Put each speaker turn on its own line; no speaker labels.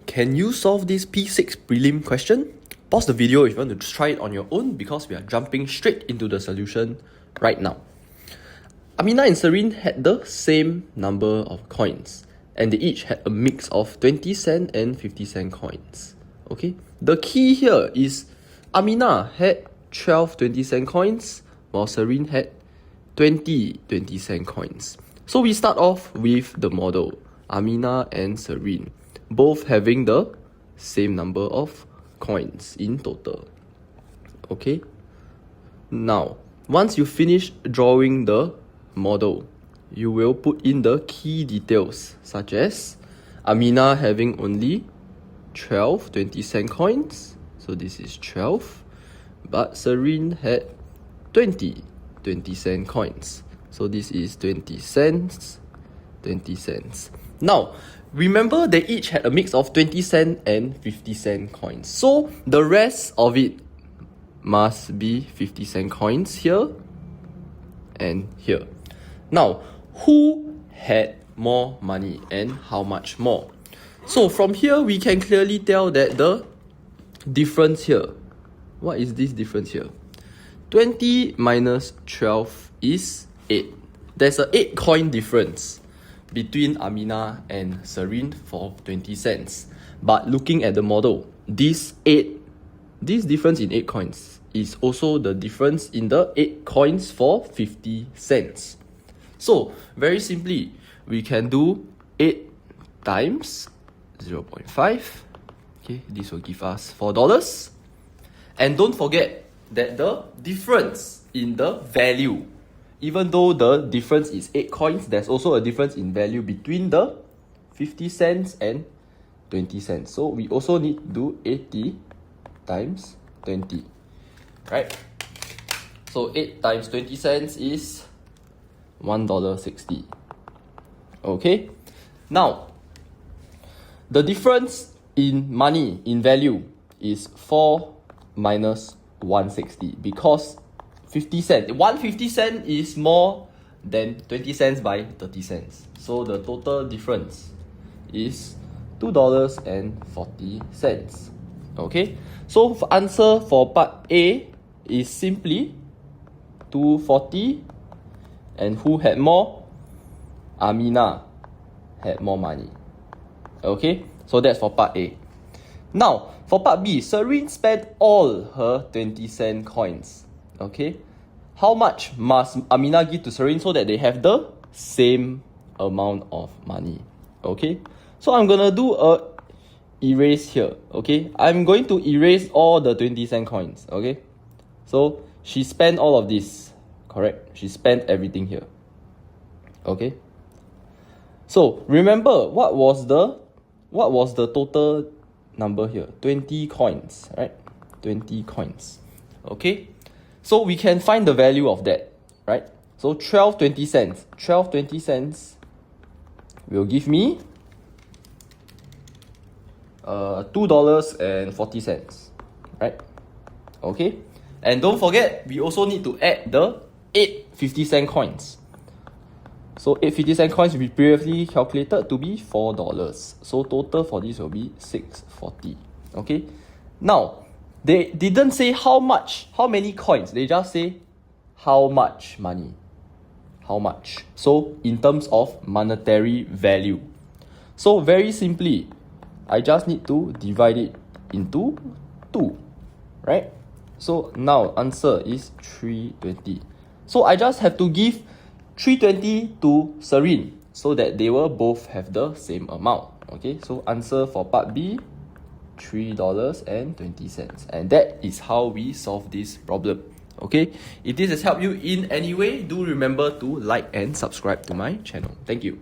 Can you solve this P6 prelim question? Pause the video if you want to try it on your own because we are jumping straight into the solution right now. Aminah and Serene had the same number of coins and they each had a mix of 20 cent and 50 cent coins. Okay, the key here is Aminah had 12 20 cent coins while Serene had 20 20 cent coins. So we start off with the model, Aminah and Serene, both having the same number of coins in total. Okay, now once you finish drawing the model, you will put in the key details such as Aminah having only 12 20 cent coins, so this is 12, but Serene had 20 20 cent coins, so this is 20 cents 20 cents. Now remember they each had a mix of 20 cent and 50 cent coins, so the rest of it must be 50 cent coins here and here. Now who had more money and how much more? So from here we can clearly tell that the difference here, what is this difference here? 20 minus 12 is 8. There's a 8 coin difference between Aminah and Serene for 20 cents. But looking at the model, this difference in 8 coins is also the difference in the 8 coins for 50 cents. So very simply, we can do 8 times 0.5. Okay, this will give us $4. And don't forget that the difference in the value, even though the difference is 8 coins, there's also a difference in value between the 50 cents and 20 cents. So we also need to do 80 times 20, right? So 8 times 20 cents is $1.60. Okay, now the difference in money, in value, is 4 minus 160 because 50 cents. 150 cent is more than 20 cents by 30 cents. So the total difference is $2.40. Okay, so for answer for part A is simply 240. And who had more? Aminah had more money. Okay, so that's for part A. Now for part B, Serene spent all her 20 cent coins. Okay, how much must Aminah give to Serene so that they have the same amount of money? Okay, so I'm gonna do a erase here. Okay, I'm going to erase all the 20 cent coins. Okay, so she spent all of this, correct? She spent everything here. Okay, so remember what was the total number here? 20 coins, right? 20 coins. Okay, so we can find the value of that, right? So 12 20 cents. 12 20 cents will give me $2.40, right? Okay, and don't forget we also need to add the 8 50 cent coins. So 8 50 cent coins we previously calculated to be $4. So total for this will be $6.40. Okay, now they didn't say how many coins, they just say how much money, how much. So in terms of monetary value, so very simply I just need to divide it into 2, right? So now answer is 320. So I just have to give 320 to Serene so that they will both have the same amount. Okay, so answer for part B, $3.20. And that is how we solve this problem. Okay, if this has helped you in any way, do remember to like and subscribe to my channel. Thank you.